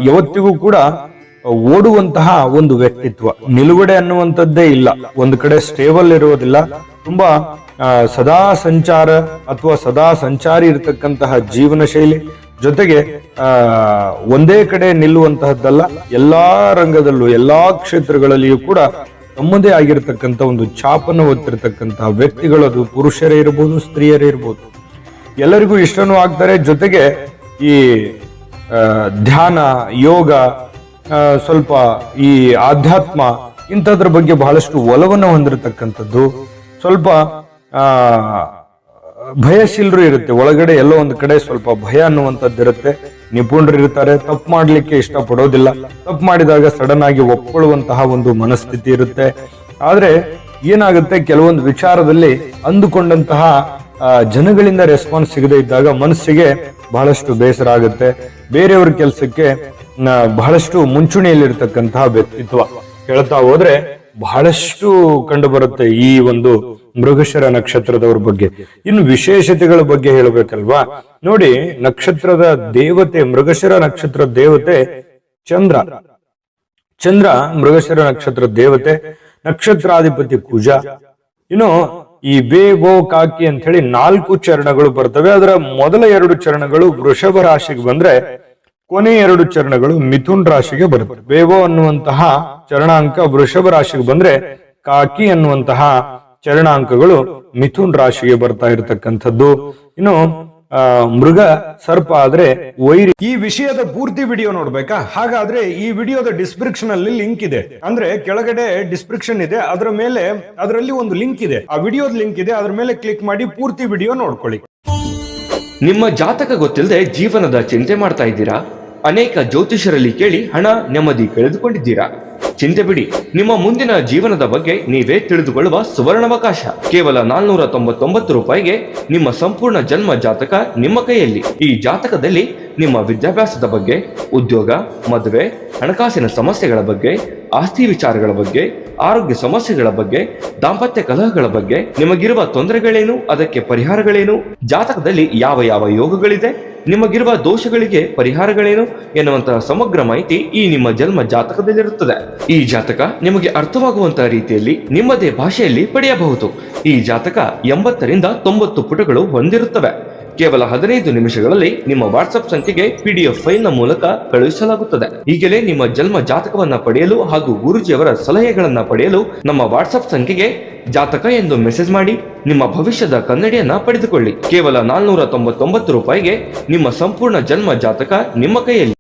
ಯಾವತ್ತಿಗೂ ಕೂಡ ಓಡುವಂತಹ ಒಂದು ವ್ಯಕ್ತಿತ್ವ, ನಿಲುಗಡೆ ಅನ್ನುವಂಥದ್ದೇ ಇಲ್ಲ, ಒಂದು ಕಡೆ ಸ್ಟೇಬಲ್ ಇರುವುದಿಲ್ಲ, ತುಂಬಾ ಸದಾ ಸಂಚಾರ ಅಥವಾ ಸದಾ ಸಂಚಾರಿ ಇರತಕ್ಕಂತಹ ಜೀವನ ಶೈಲಿ, ಜೊತೆಗೆ ಒಂದೇ ಕಡೆ ನಿಲ್ಲುವಂತಹದ್ದಲ್ಲ, ಎಲ್ಲಾ ರಂಗದಲ್ಲೂ ಎಲ್ಲಾ ಕ್ಷೇತ್ರಗಳಲ್ಲಿಯೂ ಕೂಡ ತಮ್ಮದೇ ಆಗಿರತಕ್ಕಂಥ ಒಂದು ಛಾಪನ್ನು ಹೊತ್ತಿರತಕ್ಕಂತಹ ವ್ಯಕ್ತಿಗಳು, ಅದು ಪುರುಷರೇ ಇರಬಹುದು, ಸ್ತ್ರೀಯರೇ ಇರಬಹುದು, ಎಲ್ಲರಿಗೂ ಇಷ್ಟನೂ ಆಗ್ತಾರೆ. ಜೊತೆಗೆ ಈ ಧ್ಯಾನ, ಯೋಗ, ಸ್ವಲ್ಪ ಈ ಆಧ್ಯಾತ್ಮ ಇಂಥದ್ರ ಬಗ್ಗೆ ಬಹಳಷ್ಟು ಒಲವನ್ನು ಹೊಂದಿರತಕ್ಕಂಥದ್ದು, ಸ್ವಲ್ಪ ಭಯಶೀಲರು ಇರುತ್ತೆ, ಒಳಗಡೆ ಎಲ್ಲೋ ಒಂದು ಕಡೆ ಸ್ವಲ್ಪ ಭಯ ಅನ್ನುವಂಥದ್ದು ಇರುತ್ತೆ. ನಿಪುಣರು ಇರ್ತಾರೆ, ತಪ್ಪು ಮಾಡ್ಲಿಕ್ಕೆ ಇಷ್ಟಪಡೋದಿಲ್ಲ, ತಪ್ಪು ಮಾಡಿದಾಗ ಸಡನ್ ಆಗಿ ಒಪ್ಕೊಳ್ಳುವಂತಹ ಒಂದು ಮನಸ್ಥಿತಿ ಇರುತ್ತೆ. ಆದ್ರೆ ಏನಾಗುತ್ತೆ, ಕೆಲವೊಂದು ವಿಚಾರದಲ್ಲಿ ಅಂದುಕೊಂಡಂತಹ ಜನಗಳಿಂದ ರೆಸ್ಪಾನ್ಸ್ ಸಿಗದೇ ಇದ್ದಾಗ ಮನಸ್ಸಿಗೆ ಬಹಳಷ್ಟು ಬೇಸರ ಆಗುತ್ತೆ. ಬೇರೆಯವ್ರ ಕೆಲಸಕ್ಕೆ ಬಹಳಷ್ಟು ಮುಂಚೂಣಿಯಲ್ಲಿರ್ತಕ್ಕಂತಹ ವ್ಯಕ್ತಿತ್ವ ಹೇಳ್ತಾ ಹೋದ್ರೆ ಬಹಳಷ್ಟು ಕಂಡು ಬರುತ್ತೆ ಈ ಒಂದು ಮೃಗಶಿರ ನಕ್ಷತ್ರದವ್ರ ಬಗ್ಗೆ. ಇನ್ನು ವಿಶೇಷತೆಗಳ ಬಗ್ಗೆ ಹೇಳಬೇಕಲ್ವಾ? ನೋಡಿ, ನಕ್ಷತ್ರದ ದೇವತೆ, ಮೃಗಶಿರ ನಕ್ಷತ್ರ ದೇವತೆ ಚಂದ್ರ. ಚಂದ್ರ ಮೃಗಶಿರ ನಕ್ಷತ್ರ ದೇವತೆ, ನಕ್ಷತ್ರಾಧಿಪತಿ ಕುಜ. ಇನ್ನು ಈ ಬೇ ಗೋ ಕಾಕಿ ಅಂತ ಹೇಳಿ 4 ಚರಣಗಳು ಬರ್ತವೆ. ಅದರ ಮೊದಲ 2 ಚರಣಗಳು ವೃಷಭ ರಾಶಿಗೆ ಬಂದ್ರೆ, ಕೊನೆ 2 ಚರಣಗಳು ಮಿಥುನ್ ರಾಶಿಗೆ ಬರುತ್ತೆ. ಬೇವೋ ಅನ್ನುವಂತಹ ಚರಣಾಂಕ ವೃಷಭ ರಾಶಿಗೆ ಬಂದ್ರೆ, ಕಾಕಿ ಅನ್ನುವಂತಹ ಚರಣಾಂಕಗಳು ಮಿಥುನ್ ರಾಶಿಗೆ ಬರ್ತಾ ಇರತಕ್ಕಂಥದ್ದು. ಇನ್ನು ಮೃಗ ಸರ್ಪ ಆದ್ರೆ ವೈರಿ. ಈ ವಿಷಯದ ಪೂರ್ತಿ ವಿಡಿಯೋ ನೋಡ್ಬೇಕಾ? ಹಾಗಾದ್ರೆ ಈ ವಿಡಿಯೋದ ಡಿಸ್ಕ್ರಿಪ್ಷನ್ ಅಲ್ಲಿ ಲಿಂಕ್ ಇದೆ, ಅಂದ್ರೆ ಕೆಳಗಡೆ ಡಿಸ್ಕ್ರಿಪ್ಷನ್ ಇದೆ, ಅದರ ಮೇಲೆ ಅದರಲ್ಲಿ ಒಂದು ಲಿಂಕ್ ಇದೆ, ಆ ವಿಡಿಯೋದ ಲಿಂಕ್ ಇದೆ, ಅದ್ರ ಮೇಲೆ ಕ್ಲಿಕ್ ಮಾಡಿ ಪೂರ್ತಿ ವಿಡಿಯೋ ನೋಡ್ಕೊಳ್ಳಿ. ನಿಮ್ಮ ಜಾತಕ ಗೊತ್ತಿಲ್ಲದೆ ಜೀವನದ ಚಿಂತೆ ಮಾಡ್ತಾ ಇದ್ದೀರಾ? ಅನೇಕ ಜ್ಯೋತಿಷರಲ್ಲಿ ಕೇಳಿ ಹಣ, ನೆಮ್ಮದಿ ಕಳೆದುಕೊಂಡಿದ್ದೀರಾ? ಚಿಂತೆ ಬಿಡಿ, ನಿಮ್ಮ ಮುಂದಿನ ಜೀವನದ ಬಗ್ಗೆ ನೀವೇ ತಿಳಿದುಕೊಳ್ಳುವ ಸುವರ್ಣಾವಕಾಶ. ಕೇವಲ 499 ರೂಪಾಯಿಗೆ ನಿಮ್ಮ ಸಂಪೂರ್ಣ ಜನ್ಮ ಜಾತಕ ನಿಮ್ಮ ಕೈಯಲ್ಲಿ. ಈ ಜಾತಕದಲ್ಲಿ ನಿಮ್ಮ ವಿದ್ಯಾಭ್ಯಾಸದ ಬಗ್ಗೆ, ಉದ್ಯೋಗ, ಮದುವೆ, ಹಣಕಾಸಿನ ಸಮಸ್ಯೆಗಳ ಬಗ್ಗೆ, ಆಸ್ತಿ ವಿಚಾರಗಳ ಬಗ್ಗೆ, ಆರೋಗ್ಯ ಸಮಸ್ಯೆಗಳ ಬಗ್ಗೆ, ದಾಂಪತ್ಯ ಕಲಹಗಳ ಬಗ್ಗೆ, ನಿಮಗಿರುವ ತೊಂದರೆಗಳೇನು, ಅದಕ್ಕೆ ಪರಿಹಾರಗಳೇನು, ಜಾತಕದಲ್ಲಿ ಯಾವ ಯಾವ ಯೋಗಗಳಿದೆ, ನಿಮಗಿರುವ ದೋಷಗಳಿಗೆ ಪರಿಹಾರಗಳೇನು ಎನ್ನುವಂತಹ ಸಮಗ್ರ ಮಾಹಿತಿ ಈ ನಿಮ್ಮ ಜನ್ಮ ಜಾತಕದಲ್ಲಿರುತ್ತದೆ. ಈ ಜಾತಕ ನಿಮಗೆ ಅರ್ಥವಾಗುವಂತಹ ರೀತಿಯಲ್ಲಿ ನಿಮ್ಮದೇ ಭಾಷೆಯಲ್ಲಿ ಪಡೆಯಬಹುದು. ಈ ಜಾತಕ 80 ರಿಂದ 90 ಪುಟಗಳು ಹೊಂದಿರುತ್ತವೆ. ಕೇವಲ 15 ನಿಮಿಷಗಳಲ್ಲಿ ನಿಮ್ಮ ವಾಟ್ಸ್ಆಪ್ ಸಂಖ್ಯೆಗೆ PDF ಫೈಲ್ ನ ಮೂಲಕ ಕಳುಹಿಸಲಾಗುತ್ತದೆ. ಈಗಲೇ ನಿಮ್ಮ ಜನ್ಮ ಜಾತಕವನ್ನ ಪಡೆಯಲು ಹಾಗೂ ಗುರುಜಿಯವರ ಸಲಹೆಗಳನ್ನ ಪಡೆಯಲು ನಮ್ಮ ವಾಟ್ಸ್ಆಪ್ ಸಂಖ್ಯೆಗೆ ಜಾತಕ ಎಂದು ಮೆಸೇಜ್ ಮಾಡಿ ನಿಮ್ಮ ಭವಿಷ್ಯದ ಕನ್ನಡಿಯನ್ನ ಪಡೆದುಕೊಳ್ಳಿ. ಕೇವಲ 499 ರೂಪಾಯಿಗೆ ನಿಮ್ಮ ಸಂಪೂರ್ಣ ಜನ್ಮ ಜಾತಕ ನಿಮ್ಮ ಕೈಯಲ್ಲಿ.